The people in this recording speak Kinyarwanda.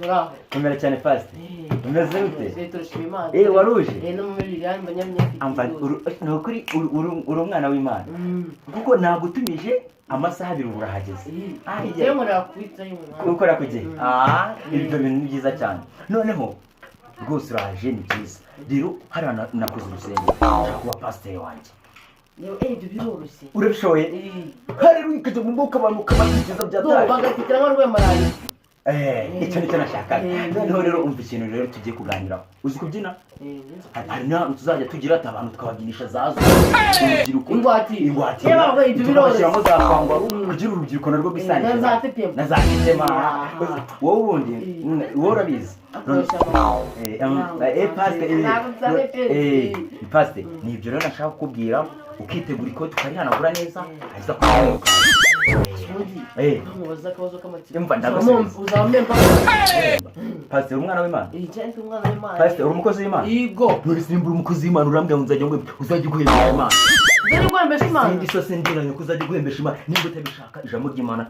bravo. Umera cyane fast. Umeze ute? Turashima Imana. Waruje? No muri Liliane banyamyaka. Amva nukuri uri umwana w'Imana. Kuko nagutumije amasaha abiri urahageze. Yego nakwita y'umwana. Ukora kugiye. Ibyo bintu ni byiza cyane. Noneho rwose uraje ni byiza. Rero harana nakoze urusengero. Kuba pastor wanjye. Yo ibyo biroroshye. Urabishoye? Haleluya kujya mu mboka abantu kabatiza byataye. Bagatikira nko marari. Icyo nicyo nashakaga. Noneho rero umva ikintu rero tugiye kuganiraho. Uzi kubyina? Hari n'ahantu tuzajya tugira ati abantu twabaginisha zazo. Ingwati. Yewe ibyo biroroshye. Ngo zakwangwa kugira urubyiruko narwo bisangiza. Na za kitema. Wowe ubundi wowe urabizi. Pastor ni ibyo rero nashaka kukubwira ukitegura ikoti ukarihanagura neza aza kugaruka. Mubaza akabazo k'amatsiko. Yumva ndagusubiza. Uzamemba. Pastor umwana w'Imana. Ijenti umwana w'Imana. Pastor uri umukozi w'Imana. Yego. Nurisimba umukozi w'Imana urambya ngo nzajya ngo uzajya guhembera Imana. Uzajya guhembesha Imana. Sindi so sindira ko uzajya guhembesha Imana nimba utabishaka ijambo ry'Imana.